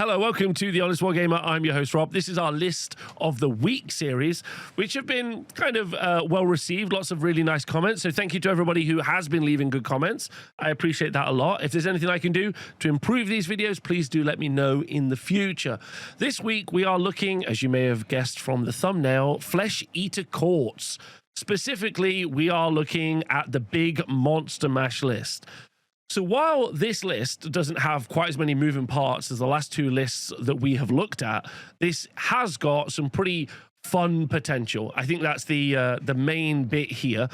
Hello, welcome to The Honest Wargamer. I'm your host, Rob. This is our List of the Week series, which have been kind of well received. Lots of really nice comments. So thank you to everybody who has been leaving good comments. I appreciate that a lot. If there's anything I can do to improve these videos, please do let me know in the future. This week, we are looking, as you may have guessed from the thumbnail, Flesh Eater Courts. Specifically, we are looking at the big Monster Mash list. So while this list doesn't have quite as many moving parts as the last two lists that we have looked at, this has got some pretty fun potential. I think that's the main bit here,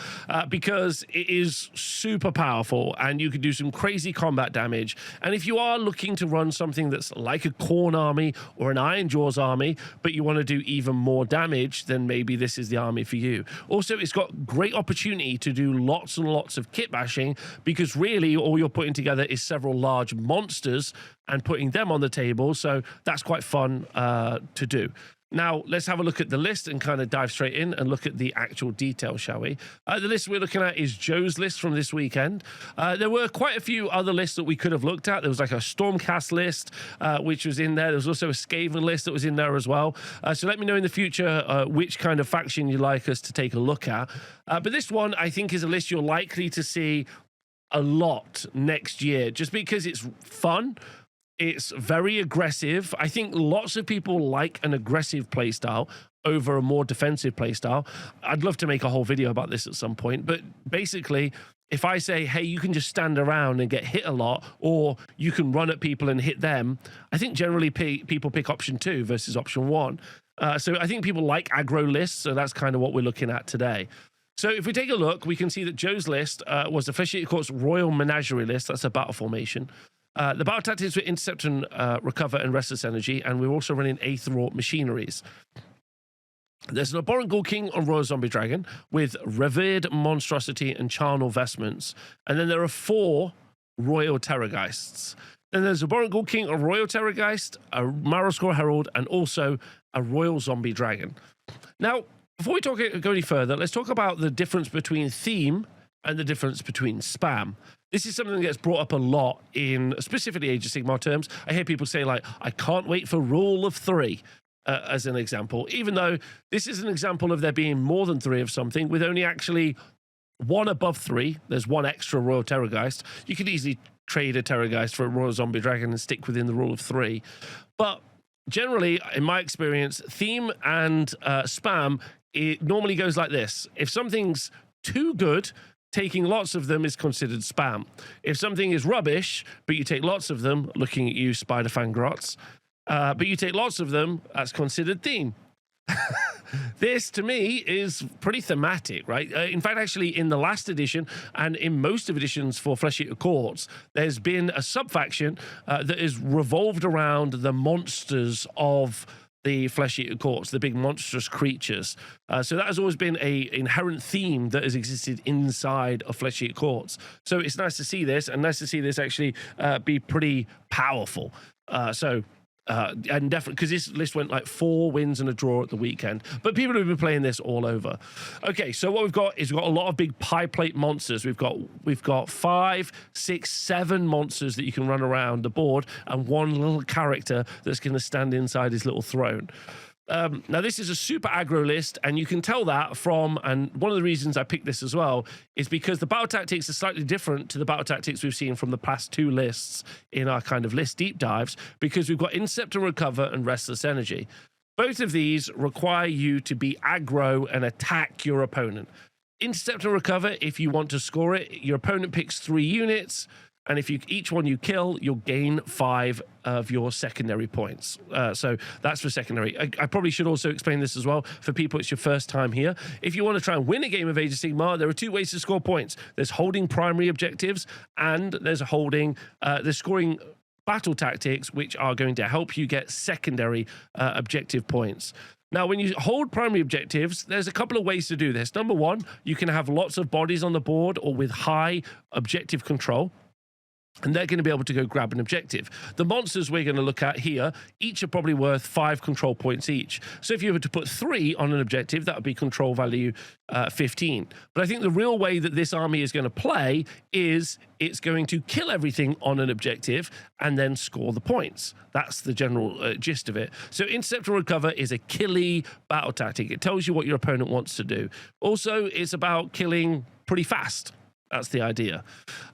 because it is super powerful and you can do some crazy combat damage. And if you are looking to run something that's like a Khorne army or an Iron Jaws army, but you want to do even more damage, then maybe this is the army for you. Also, it's got great opportunity to do lots and lots of kit bashing, because really all you're putting together is several large monsters and putting them on the table. So that's quite fun to do. Now, let's have a look at the list and kind of dive straight in and look at the actual details, shall we? The list we're looking at is Joe's list from this weekend. There were quite a few other lists that we could have looked at. There was like a Stormcast list, which was in there. There was also a Skaven list that was in there as well. So let me know in the future which kind of faction you'd like us to take a look at. But this one, I think, is a list you're likely to see a lot next year, just because it's fun. It's very aggressive. I think lots of people like an aggressive playstyle over a more defensive playstyle. I'd love to make a whole video about this at some point, but basically, if I say, hey, you can just stand around and get hit a lot, or you can run at people and hit them, I think generally people pick option 2 versus option 1. So I think people like aggro lists, so that's kind of what we're looking at today. So if we take a look, we can see that Joe's list was the Flesh Eater Courts Royal Menagerie list. That's a battle formation. The battle tactics were Intercept and Recover and Restless Energy, and we're also running Aetherwrought Machineries. There's an Abhorrent Ghoul King on Royal Zombie Dragon with Revered Monstrosity and Charnel Vestments. And then there are 4 Royal Terrorgeists. Then there's Abhorrent Ghoul King on Royal Terrorgeist, a Marrowscore Herald, and also a Royal Zombie Dragon. Now, before we go any further, let's talk about the difference between theme and the difference between spam. This is something that gets brought up a lot in specifically Age of Sigmar terms. I hear people say, like, I can't wait for rule of 3 as an example, even though this is an example of there being more than 3 of something with only actually 1 above 3. There's 1 extra Royal Terrorgeist. You could easily trade a Terrorgeist for a Royal Zombie Dragon and stick within the rule of 3. But generally, in my experience, theme and spam, it normally goes like this. If something's too good, taking lots of them is considered spam. If something is rubbish, but you take lots of them, looking at you, Spider-Fan Grots, but you take lots of them, that's considered theme. This, to me, is pretty thematic, right? In fact, actually, in the last edition, and in most of editions for Flesh Eater Courts, there's been a sub-faction that is revolved around the monsters of the Flesh Eater Courts, the big monstrous creatures. So that has always been an inherent theme that has existed inside of Flesh Eater Courts. So it's nice to see this, and nice to see this actually be pretty powerful. And definitely, because this list went like 4 wins and a draw at the weekend, but people have been playing this all over. Okay, so what we've got is we've got a lot of big pie plate monsters. We've got 5, 6, 7 monsters that you can run around the board, and 1 little character that's going to stand inside his little throne. Now, this is a super aggro list, and you can tell that from, and one of the reasons I picked this as well, is because the battle tactics are slightly different to the battle tactics we've seen from the past 2 lists in our kind of list deep dives, because we've got Intercept and Recover and Restless Energy. Both of these require you to be aggro and attack your opponent. Intercept and Recover, if you want to score it, your opponent picks 3 units, and if each one you kill, you'll gain 5 of your secondary points. So that's for secondary. I probably should also explain this as well for people it's your first time here. If you want to try and win a game of Age of Sigmar, there are 2 ways to score points. There's holding primary objectives, and there's scoring battle tactics, which are going to help you get secondary objective points. Now, when you hold primary objectives, there's a couple of ways to do this. Number 1, you can have lots of bodies on the board or with high objective control. and they're going to be able to go grab an objective. The monsters we're going to look at here, each are probably worth 5 control points each. So if you were to put 3 on an objective, that would be control value 15. But I think the real way that this army is going to play is it's going to kill everything on an objective and then score the points. That's the general gist of it. So intercept and recover is a killy battle tactic. It tells you what your opponent wants to do. Also, it's about killing pretty fast. That's the idea.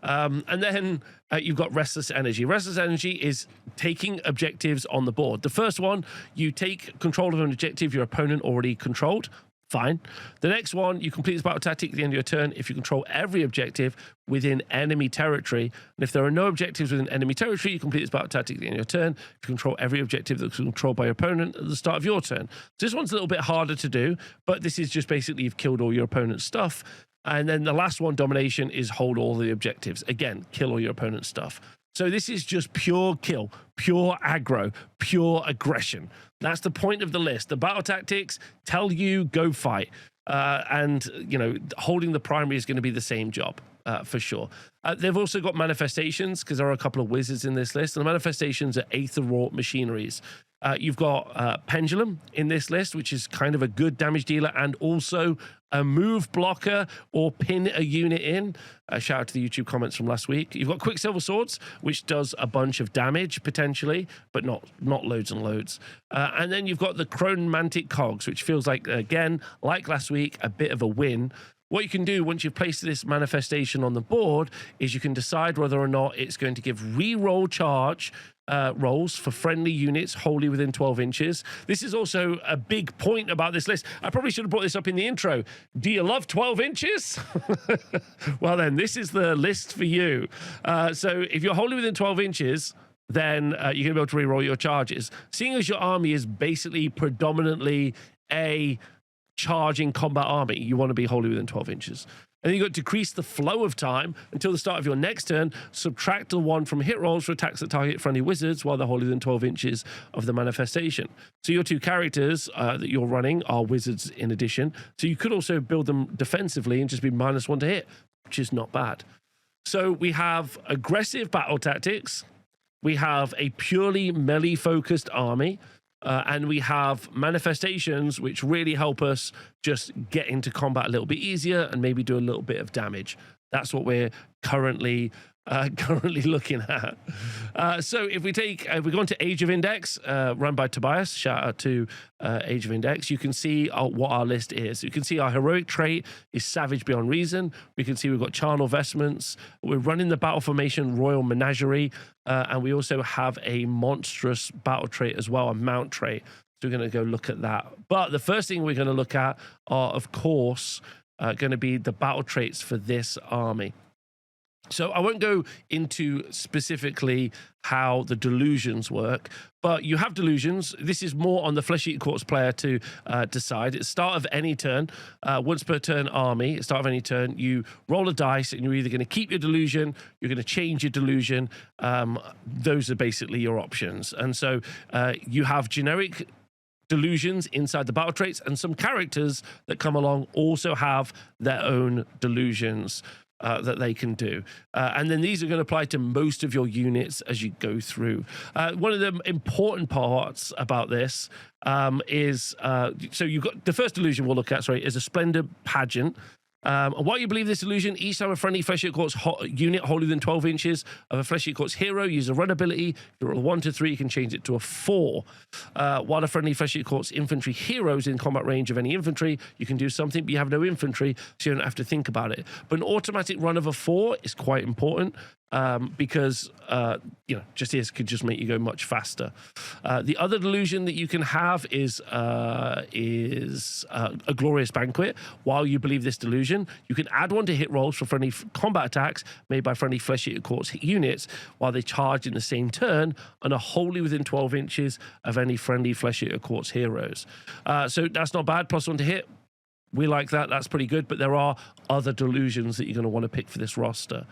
And then you've got Restless Energy. Restless Energy is taking objectives on the board. The first one, you take control of an objective your opponent already controlled. Fine. The next one, you complete this battle tactic at the end of your turn if you control every objective within enemy territory. And if there are no objectives within enemy territory, you complete this battle tactic at the end of your turn. If you control every objective that's controlled by your opponent at the start of your turn. So this one's a little bit harder to do, but this is just basically you've killed all your opponent's stuff. And then the last one, domination, is hold all the objectives. Again, kill all your opponent's stuff. So this is just pure kill, pure aggro, pure aggression. That's the point of the list. The battle tactics tell you go fight. And, you know, holding the primary is going to be the same job. For sure. They've also got manifestations because there are a couple of wizards in this list. And the manifestations are aether-wrought machineries. You've got Pendulum in this list, which is kind of a good damage dealer and also a move blocker or pin a unit in. Shout out to the YouTube comments from last week. You've got Quicksilver Swords, which does a bunch of damage potentially, but not loads and loads. And then you've got the Chromantic Cogs, which feels like, again, like last week, a bit of a win. What you can do once you've placed this manifestation on the board is you can decide whether or not it's going to give re-roll charge rolls for friendly units wholly within 12 inches. This is also a big point about this list. I probably should have brought this up in the intro. Do you love 12 inches? Well, then, this is the list for you. So if you're wholly within 12 inches, then you're going to be able to re-roll your charges. Seeing as your army is basically predominantly a charging combat army, you want to be wholly within 12 inches. And then you've got decrease the flow of time until the start of your next turn. Subtract the 1 from hit rolls for attacks that target friendly wizards while they're wholly within 12 inches of the manifestation. So your 2 characters that you're running are wizards in addition. So you could also build them defensively and just be -1 to hit, which is not bad. So we have aggressive battle tactics. We have a purely melee-focused army. And we have manifestations which really help us just get into combat a little bit easier and maybe do a little bit of damage. That's what we're currently looking at. So if we go into Age of Index, run by Tobias, shout out to Age of Index, you can see what our list is. You can see our heroic trait is Savage Beyond Reason. We can see we've got Charnel Vestments. We're running the battle formation Royal Menagerie. And we also have a monstrous battle trait as well, a mount trait. So we're going to go look at that. But the first thing we're going to look at are, of course, going to be the battle traits for this army. So I won't go into specifically how the delusions work, but you have delusions. This is more on the Flesh-Eating Corpse player to decide. At the start of any turn, once per turn army, at the start of any turn, you roll a dice and you're either going to keep your delusion, you're going to change your delusion. Those are basically your options. And so you have generic delusions inside the battle traits, and some characters that come along also have their own delusions that they can do. And then these are going to apply to most of your units as you go through. One of the important parts about this is, so you've got the first illusion we'll look at, is a Splendor Pageant. While you believe this illusion, each time a friendly Flesh-Eating Corpse unit wholly within 12 inches of a Flesh-Eating Corpse hero uses a run ability, if you roll a 1 to 3, you can change it to a 4. While a friendly Flesh-Eating Corpse infantry hero is in combat range of any infantry, you can do something, but you have no infantry, so you don't have to think about it. But an automatic run of a 4 is quite important. Because just this could just make you go much faster. The other delusion that you can have is a Glorious Banquet. While you believe this delusion, you can add 1 to hit rolls for friendly combat attacks made by friendly Flesh-Eating Corpse units while they charge in the same turn and are wholly within 12 inches of any friendly Flesh-Eating Corpse heroes. So that's not bad. +1 to hit. We like that. That's pretty good. But there are other delusions that you're going to want to pick for this roster.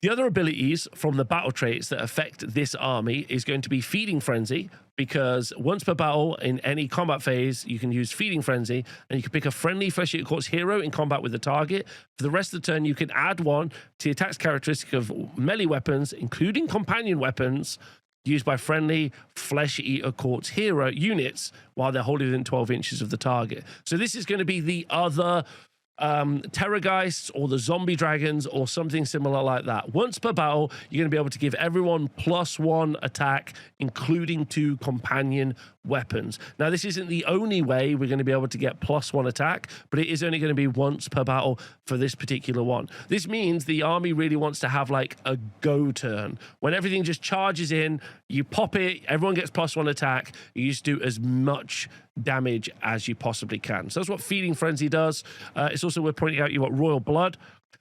The other abilities from the battle traits that affect this army is going to be Feeding Frenzy, because once per battle in any combat phase, you can use Feeding Frenzy, and you can pick a friendly Flesh-Eater Corpse hero in combat with the target. For the rest of the turn, you can add one to the attack's characteristic of melee weapons, including companion weapons, used by friendly Flesh-Eater Corpse hero units while they're holding within 12 inches of the target. So this is going to be the other Terrorgeists or the zombie dragons or something similar like that. Once per battle, you're going to be able to give everyone +1 attack, including 2 companion weapons. Now, this isn't the only way we're going to be able to get +1 attack, but it is only going to be once per battle for this particular one. This means the army really wants to have like a go turn. When everything just charges in, you pop it, everyone gets +1 attack, you just do as much damage as you possibly can. So that's what Feeding Frenzy does. It's also worth pointing out you've got Royal Blood.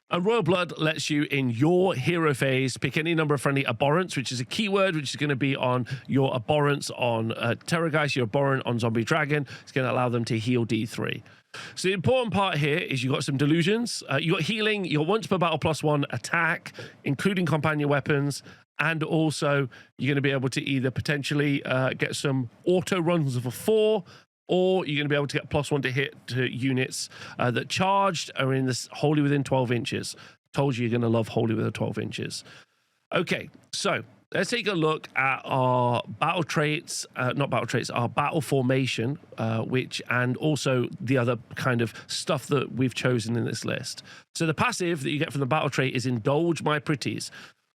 And Royal Blood lets you, in your hero phase, pick any number of friendly abhorrents, which is a keyword, which is going to be on your abhorrents on Terrorgeist, your abhorrent on Zombie Dragon. It's going to allow them to heal D3. So the important part here is you've got some delusions. You've got healing, you've got once per battle +1 attack, including companion weapons. And also, you're going to be able to either potentially get some auto runs of a 4, or you're going to be able to get +1 to hit to units that charged are in this wholly within 12 inches. Told you you're going to love wholly within 12 inches. Okay, so let's take a look at our battle traits, not battle traits, our battle formation, and also the other kind of stuff that we've chosen in this list. So the passive that you get from the battle trait is Indulge My Pretties.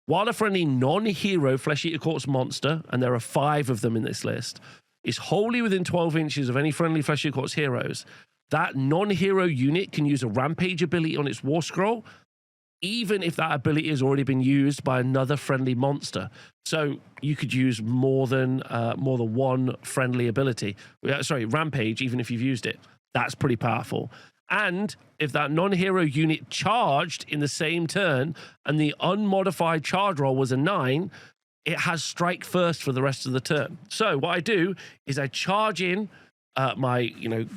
While a friendly non-hero Flesh-Eater Corpse monster, and there are 5 of them in this list, is wholly within 12 inches of any friendly Flesh-Eater Corpse heroes, that non-hero unit can use a Rampage ability on its War Scroll, even if that ability has already been used by another friendly monster. So you could use more than one friendly ability. Sorry, Rampage, even if you've used it. That's pretty powerful. And if that non-hero unit charged in the same turn and the unmodified charge roll was a 9, it has strike first for the rest of the turn. So what I do is I charge in my,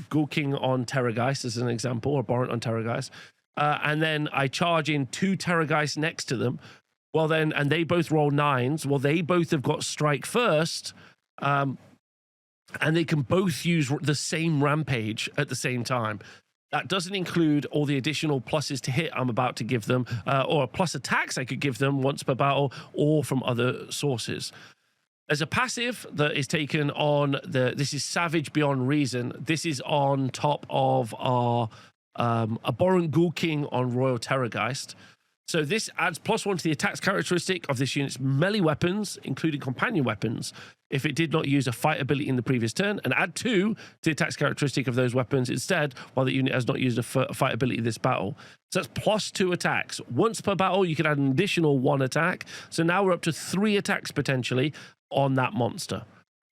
Ghoul King on Terrorgeist as an example, or Abhorrent on Terrorgeist, and then I charge in 2 Terrorgeists next to them. Well then, and they both roll 9s. Well, they both have got strike first, and they can both use the same Rampage at the same time. That doesn't include all the additional pluses to hit I'm about to give them, or plus attacks I could give them once per battle, or from other sources. There's a passive that is taken on this is Savage Beyond Reason. This is on top of our Abhorrent Ghoul King on Royal Terrorgeist. So this adds +1 to the attack's characteristic of this unit's melee weapons, including companion weapons, if it did not use a fight ability in the previous turn, and add 2 to the attack's characteristic of those weapons instead, while the unit has not used a fight ability this battle. So that's +2 attacks. Once per battle, you can add an additional 1 attack. So now we're up to 3 attacks potentially on that monster.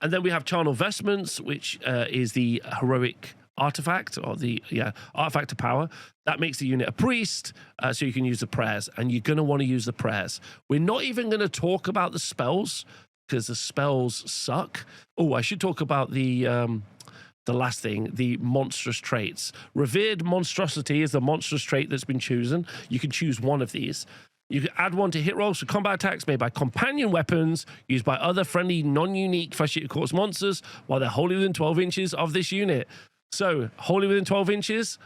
And then we have Charnel Vestments, which is the heroic artifact, or the artifact of power that makes the unit a priest, so you can use the prayers, and you're going to want to use the prayers. We're not even going to talk about the spells because the spells suck. Oh, I should talk about the last thing, the monstrous traits. Revered Monstrosity is the monstrous trait that's been chosen. You can choose one of these. You can add 1 to hit rolls for combat attacks made by companion weapons used by other friendly non-unique Flesh-Eater Corpse monsters while they're wholly within 12 inches of this unit. So, wholly within 12 inches,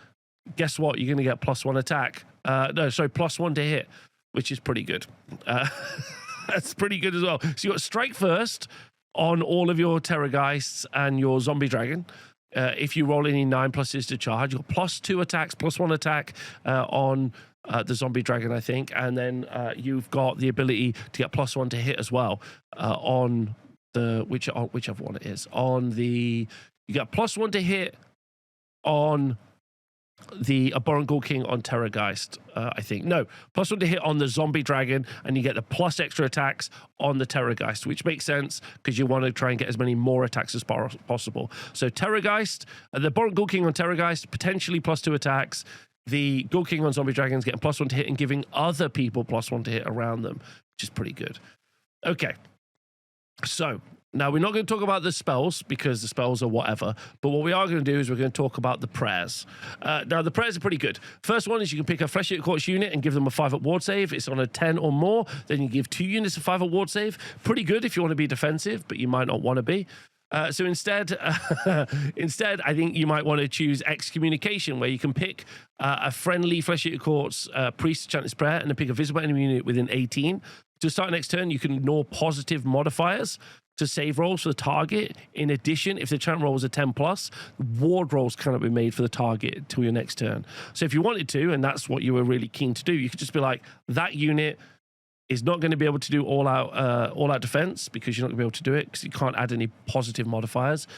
guess what? You're going to get +1 attack. +1 to hit, which is pretty good. That's pretty good as well. So you got strike first on all of your Terrorgeists and your Zombie Dragon. If you roll any 9 pluses to charge, you've got +2 attacks, +1 attack on the Zombie Dragon, I think. And then you've got the ability to get +1 to hit as well on the, whichever one it is. On the, you get +1 to hit on the Abhorrent Ghoul King on Terrorgeist, I think. No, +1 to hit on the Zombie Dragon, and you get the plus extra attacks on the Terrorgeist, which makes sense because you want to try and get as many more attacks as possible. So Terrorgeist, the Abhorrent Ghoul King on Terrorgeist, potentially +2 attacks. The Ghoul King on Zombie Dragons getting +1 to hit and giving other people +1 to hit around them, which is pretty good. Okay. So Now, we're not going to talk about the spells because the spells are whatever, but what we are going to do is we're going to talk about the prayers. Now, the prayers are pretty good. First one is you can pick a Flesh Eater Corpse unit and give them a 5-up ward save. It's on a 10 or more. Then you give 2 units a 5-up ward save. Pretty good if you want to be defensive, but you might not want to be. So instead, I think you might want to choose Excommunication, where you can pick a friendly Flesh Eater Corpse priest chant this prayer and then pick a visible enemy unit within 18. To start next turn, you can ignore positive modifiers to save rolls for the target. In addition, if the chant roll is a 10+, ward rolls cannot be made for the target till your next turn. So if you wanted to, and that's what you were really keen to do, you could just be like, that unit is not going to be able to do all-out defense because you're not going to be able to do it because you can't add any positive modifiers.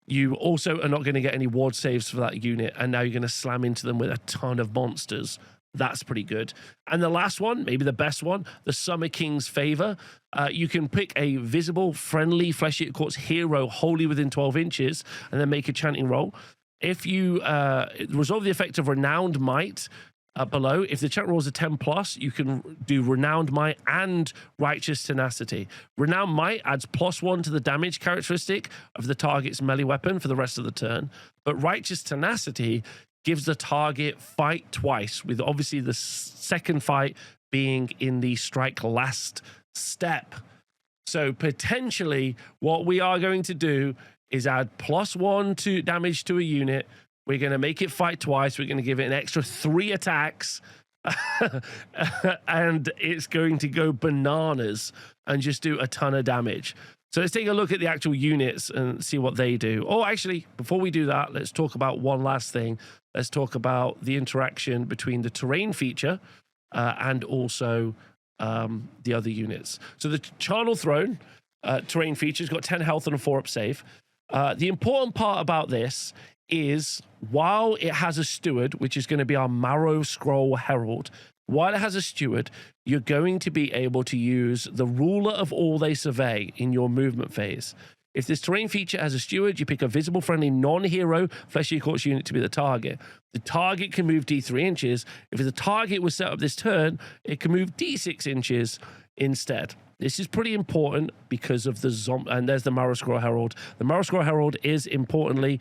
You also are not going to get any ward saves for that unit, and now you're going to slam into them with a ton of monsters. That's pretty good. And the last one, maybe the best one, the Summer King's Favor. You can pick a visible, friendly Flesh Eater Corpse hero wholly within 12 inches and then make a chanting roll. If you resolve the effect of Renowned Might below, if the chant roll is a 10+, you can do Renowned Might and Righteous Tenacity. Renowned Might adds +1 to the damage characteristic of the target's melee weapon for the rest of the turn, but Righteous Tenacity gives the target fight twice, with obviously the second fight being in the strike last step. So potentially what we are going to do is add +1 to damage to a unit. We're going to make it fight twice. We're going to give it an extra 3 attacks. And it's going to go bananas and just do a ton of damage. So let's take a look at the actual units and see what they do. Oh, actually, before we do that, let's talk about one last thing. Let's talk about the interaction between the terrain feature and also the other units. So the Charnel Throne terrain feature has got 10 health and a 4-up save. The important part about this is while it has a steward, which is going to be our Marrow Scroll Herald, while it has a steward, you're going to be able to use the Ruler of All They Survey in your movement phase. If this terrain feature has a steward, you pick a visible, friendly, non-hero Flesh Eater Corpse unit to be the target. The target can move D3 inches. If the target was set up this turn, it can move D6 inches instead. This is pretty important because of the zombie. And there's the Marrow Scroll Herald. The Marrow Scroll Herald is importantly...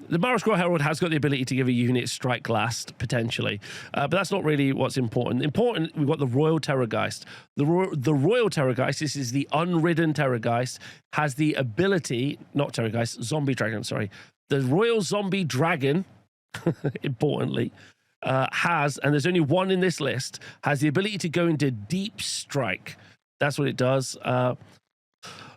the Marrow Scroll Herald has got the ability to give a unit strike last, potentially. But that's not really what's important. Important, we've got the Royal Terrorgeist. The Royal Terrorgeist, this is the unridden Terrorgeist, has the ability... Not Terrorgeist, Zombie Dragon, sorry. The Royal Zombie Dragon, importantly, has, and there's only one in this list, has the ability to go into Deep Strike. That's what it does.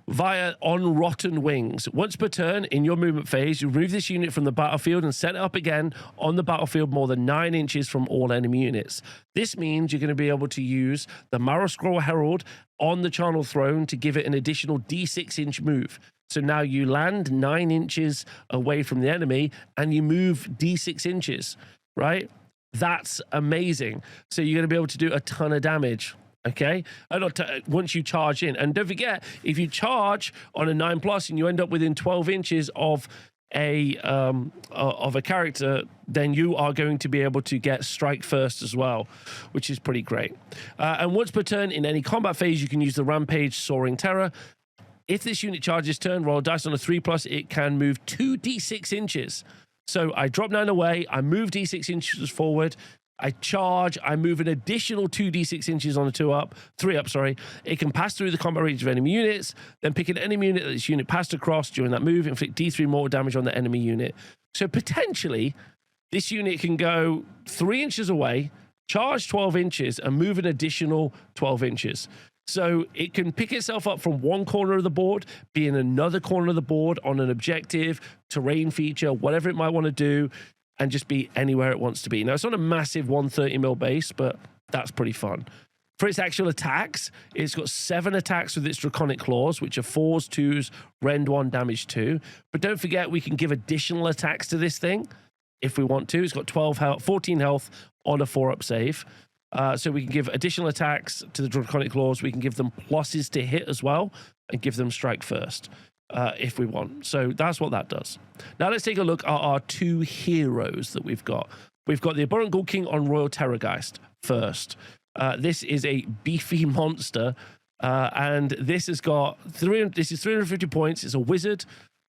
Via On Rotten Wings. Once per turn in your movement phase, you remove this unit from the battlefield and set it up again on the battlefield more than 9 inches from all enemy units. This means you're going to be able to use the Marrow Scroll Herald on the Charnel Throne to give it an additional D6-inch move. So now you land 9 inches away from the enemy and you move D6 inches, right? That's amazing. So you're going to be able to do a ton of damage. Okay, once you charge in, and don't forget, if you charge on a 9+ and you end up within 12 inches of a character, then you are going to be able to get strike first as well, which is pretty great. And once per turn in any combat phase, you can use the Rampage Soaring Terror. If this unit charges turn, roll a dice on a 3+, it can move 2 D6 inches. So I drop 9 away, I move D6 inches forward. I charge, I move an additional 2 D6 inches on a 3-up, sorry. It can pass through the combat range of enemy units, then pick an enemy unit that this unit passed across during that move, inflict D3 mortal damage on the enemy unit. So potentially, this unit can go 3 inches away, charge 12 inches, and move an additional 12 inches. So it can pick itself up from one corner of the board, be in another corner of the board on an objective, terrain feature, whatever it might want to do, and just be anywhere it wants to be. Now, it's not a massive 130 mil base, but that's pretty fun. For its actual attacks, it's got 7 attacks with its Draconic Claws, which are 4s, 2s, rend 1, damage 2. But don't forget, we can give additional attacks to this thing if we want to. It's got 14 health on a 4-up save. So we can give additional attacks to the Draconic Claws. We can give them pluses to hit as well and give them strike first. If we want. So that's what that does. Now let's take a look at our 2 heroes that we've got. We've got the Abhorrent Ghoul King on Royal Terrorgeist first. This is a beefy monster And this has got this is 350 points. It's a wizard,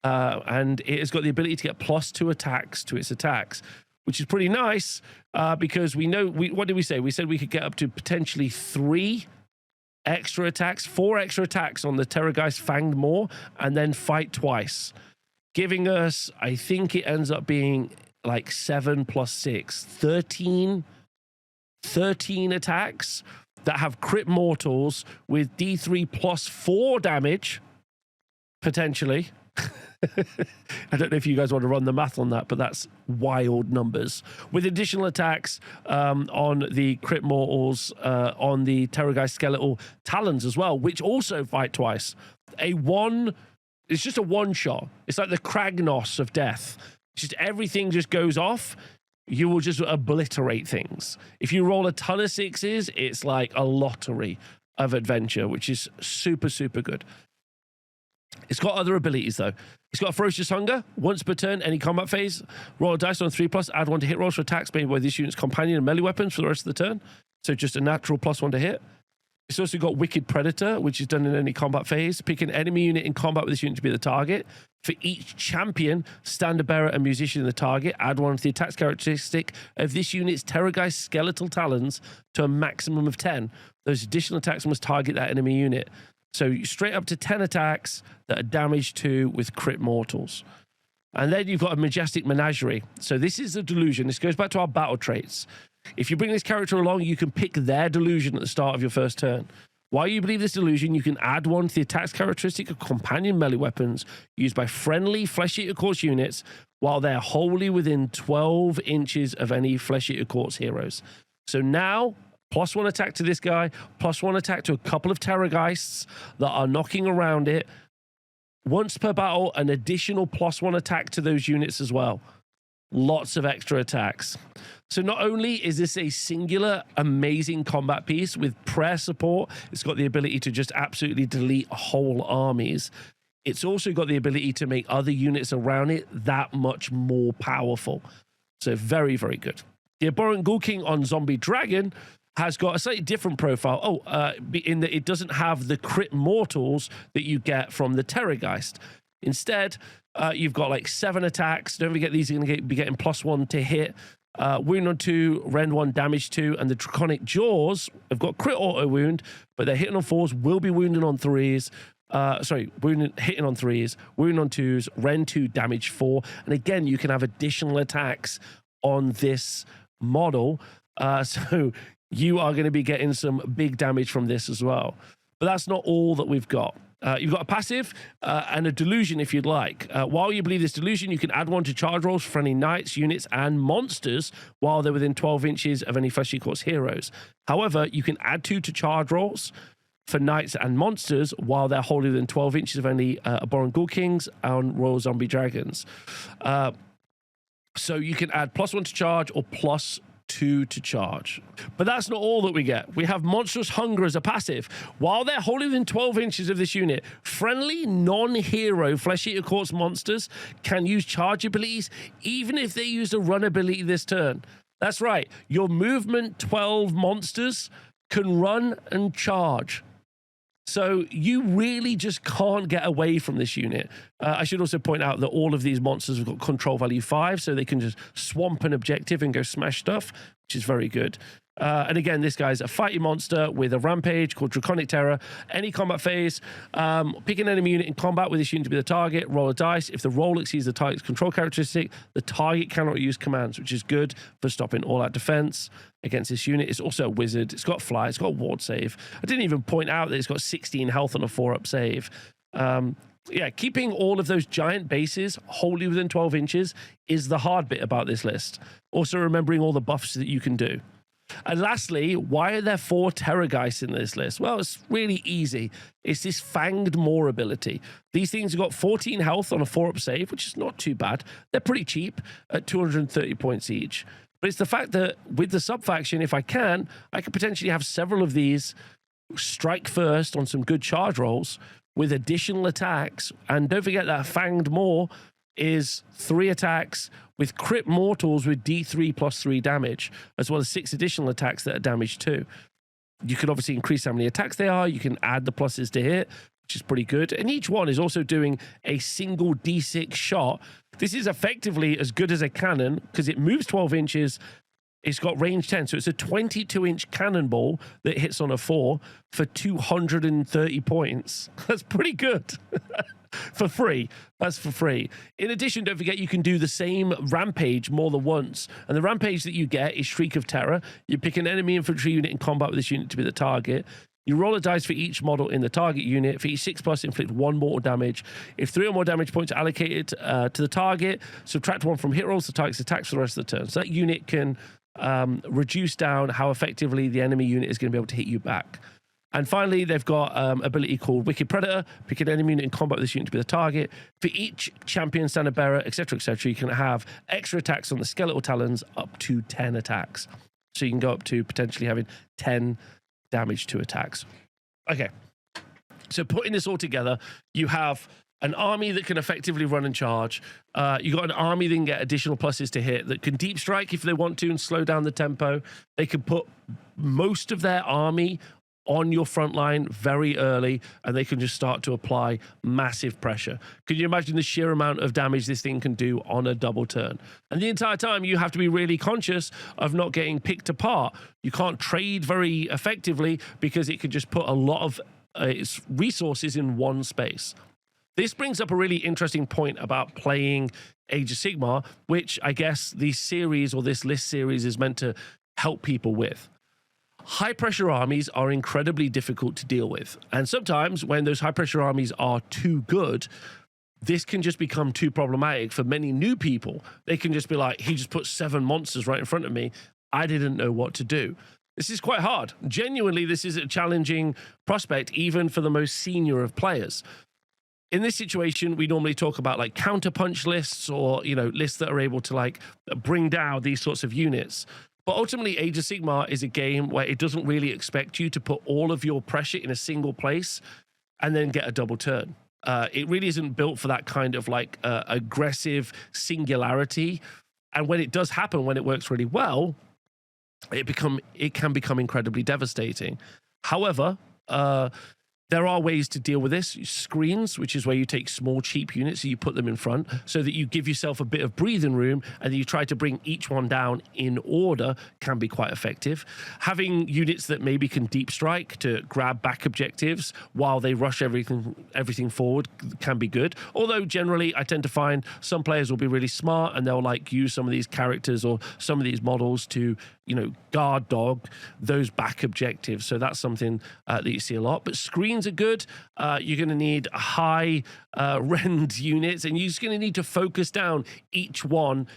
and it has got the ability to get +2 attacks to its attacks, which is pretty nice because we know what did we say? We said we could get up to potentially 3 extra attacks, 4 extra attacks on the Terrorgeist Fanged Maw, and then fight twice, giving us, I think it ends up being like 7 + 6, 13 attacks that have crit mortals with D3 +4 damage, potentially. I don't know if you guys want to run the math on that, but that's wild numbers. With additional attacks on the crit mortals, on the Terrorgeist Skeletal Talons as well, which also fight twice. It's just a one-shot. It's like the Kragnos of death. Just everything just goes off. You will just obliterate things. If you roll a ton of 6s, it's like a lottery of adventure, which is super, super good. It's got other abilities, though. It's got Ferocious Hunger. Once per turn, any combat phase, roll a dice on 3+, add 1 to hit rolls for attacks made by this unit's companion and melee weapons for the rest of the turn. So just a natural +1 to hit. It's also got Wicked Predator, which is done in any combat phase. Pick an enemy unit in combat with this unit to be the target. For each champion, standard bearer, and musician in the target, add 1 to the attacks characteristic of this unit's Terrorgeist Skeletal Talons to a maximum of 10. Those additional attacks must target that enemy unit. So straight up to 10 attacks that are damaged to with crit mortals. And then you've got a Majestic Menagerie. So this is a delusion. This goes back to our battle traits. If you bring this character along, you can pick their delusion at the start of your first turn. While you believe this delusion, you can add 1 to the attacks characteristic of companion melee weapons used by friendly Flesh Eater Courts units while they're wholly within 12 inches of any Flesh Eater Courts heroes. So now, +1 attack to this guy, +1 attack to a couple of Terrorgeists that are knocking around it. Once per battle, an additional +1 attack to those units as well. Lots of extra attacks. So not only is this a singular, amazing combat piece with prayer support, it's got the ability to just absolutely delete whole armies. It's also got the ability to make other units around it that much more powerful. So very, very good. The Abhorrent Ghoul King on Zombie Dragon has got a slightly different profile. In that it doesn't have the crit mortals that you get from the Terrorgeist. Instead, you've got like 7 attacks. Don't forget these are going to be getting +1 to hit. Wound on 2, rend 1, damage 2, and the Draconic Jaws have got crit auto wound, but they're hitting on 4s, will be wounding on 3s. Hitting on 3s, wound on 2s, rend 2, damage 4. And again, you can have additional attacks on this model. So you are going to be getting some big damage from this as well. But that's not all that we've got. You've got a passive and a delusion if you'd like. While you believe this delusion, you can add 1 to charge rolls for any knights, units, and monsters while they're within 12 inches of any Flesh Eater Courts heroes. However, you can add 2 to charge rolls for knights and monsters while they're wholly within 12 inches of any Abhorrent Ghoul Kings and Royal Zombie Dragons. So you can add +1 to charge or +2 to charge. But that's not all that we get. We have Monstrous Hunger as a passive. While they're wholly within 12 inches of this unit, friendly non-hero Flesh Eater Courts monsters can use charge abilities even if they use a run ability this turn. That's right. Your movement 12 monsters can run and charge. So you really just can't get away from this unit. I should also point out that all of these monsters have got control value 5, so they can just swamp an objective and go smash stuff, which is very good. And again, this guy's a fighting monster with a rampage called Draconic Terror. Any combat phase, pick an enemy unit in combat with this unit to be the target, roll a dice. If the roll exceeds the target's control characteristic, the target cannot use commands, which is good for stopping all-out defense against this unit. It's also a wizard. It's got fly. It's got ward save. I didn't even point out that it's got 16 health on a 4-up save. Yeah, keeping all of those giant bases wholly within 12 inches is the hard bit about this list. Also remembering all the buffs that you can do. And lastly, why are there 4 Terrorgeists in this list? Well, it's really easy. It's this Fanged Maw ability. These things have got 14 health on a 4-up save, which is not too bad. They're pretty cheap at 230 points each. But it's the fact that with the sub-faction, if I can potentially have several of these strike first on some good charge rolls with additional attacks. And don't forget that Fanged Maw is 3 attacks with crit mortals with D3 +3 damage, as well as 6 additional attacks that are damage 2. You can obviously increase how many attacks they are. You can add the pluses to hit, which is pretty good. And each one is also doing a single D6 shot. This is effectively as good as a cannon because it moves 12 inches. It's got range 10, so it's a 22-inch cannonball that hits on a 4 for 230 points. That's pretty good. For free. That's for free. In addition, don't forget you can do the same rampage more than once. And the rampage that you get is Shriek of Terror. You pick an enemy infantry unit in combat with this unit to be the target. You roll a dice for each model in the target unit. For each 6+, inflict 1 mortal damage. If 3 or more damage points are allocated to the target, subtract 1 from hit rolls, the target's attacks for the rest of the turn. So that unit can reduce down how effectively the enemy unit is going to be able to hit you back. And finally, they've got ability called Wicked Predator. Pick an enemy unit in combat with this unit to be the target. For each champion, standard bearer, etc., you can have extra attacks on the skeletal talons up to 10 attacks. So you can go up to potentially having 10 damage to attacks. Okay. So putting this all together, you have an army that can effectively run and charge. You got an army that can get additional pluses to hit, that can deep strike if they want to and slow down the tempo. They can put most of their army on your front line very early, and they can just start to apply massive pressure. Can you imagine the sheer amount of damage this thing can do on a double turn? And the entire time, you have to be really conscious of not getting picked apart. You can't trade very effectively because it could just put a lot of its resources in one space. This brings up a really interesting point about playing Age of Sigmar, which I guess this series or this list series is meant to help people with. High pressure armies are incredibly difficult to deal with. And sometimes when those high pressure armies are too good, this can just become too problematic for many new people. They can just be like, he just put 7 monsters right in front of me. I didn't know what to do. This is quite hard. Genuinely, this is a challenging prospect, even for the most senior of players. In this situation, we normally talk about like counterpunch lists or, you know, lists that are able to like bring down these sorts of units. But ultimately, Age of Sigmar is a game where it doesn't really expect you to put all of your pressure in a single place and then get a double turn. It really isn't built for that kind of like aggressive singularity. And when it does happen, when it works really well, it can become incredibly devastating. However, there are ways to deal with this. Screens, which is where you take small, cheap units and you put them in front so that you give yourself a bit of breathing room and you try to bring each one down in order, can be quite effective. Having units that maybe can deep strike to grab back objectives while they rush everything forward can be good. Although generally I tend to find some players will be really smart and they'll like use some of these characters or some of these models to, you know, guard dog those back objectives. So that's something that you see a lot. But screens are good. You're going to need high rend units, and you're just going to need to focus down each one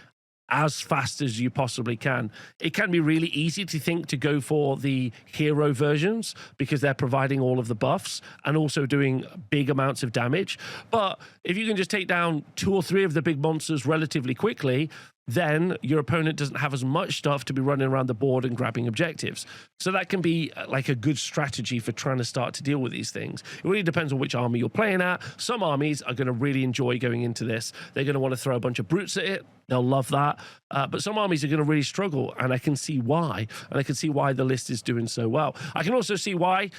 as fast as you possibly can. It can be really easy to think to go for the hero versions because they're providing all of the buffs and also doing big amounts of damage. But if you can just take down 2 or 3 of the big monsters relatively quickly, then your opponent doesn't have as much stuff to be running around the board and grabbing objectives. So that can be like a good strategy for trying to start to deal with these things. It really depends on which army you're playing at. Some armies are going to really enjoy going into this. They're going to want to throw a bunch of brutes at it. They'll love that. But some armies are going to really struggle, and I can see why. And I can see why the list is doing so well. I can also see why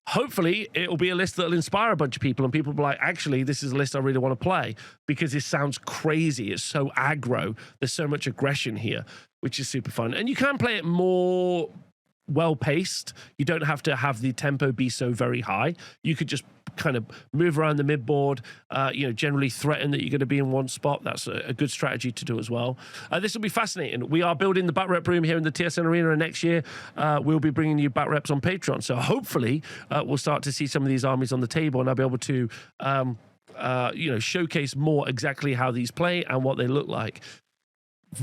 hopefully it'll be a list that'll inspire a bunch of people and people will be like, actually, this is a list I really want to play because this sounds crazy. It's so aggro. There's so much aggression here, which is super fun. And you can play it more well-paced. You don't have to have the tempo be so very high. You could just kind of move around the mid-board, you know, generally threaten that you're going to be in one spot. That's a good strategy to do as well. This will be fascinating. We are building the bat rep room here in the TSN Arena, and next year we'll be bringing you bat reps on Patreon. So hopefully we'll start to see some of these armies on the table, and I'll be able to, you know, showcase more exactly how these play and what they look like.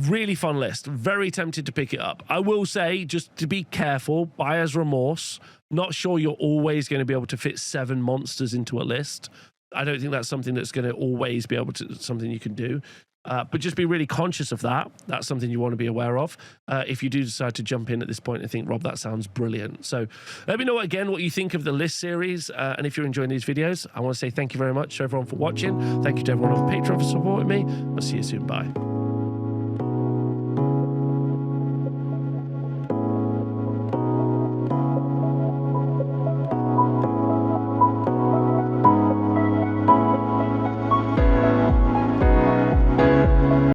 Really fun list. Very tempted to pick it up. I will say, just to be careful, buyer's remorse. Not sure you're always going to be able to fit 7 monsters into a list. I don't think that's something that's going to always be able to, something you can do. But just be really conscious of that. That's something you want to be aware of. If you do decide to jump in at this point and think, Rob, that sounds brilliant. So let me know again what you think of the list series. And if you're enjoying these videos, I want to say thank you very much to everyone for watching. Thank you to everyone on Patreon for supporting me. I'll see you soon. Bye.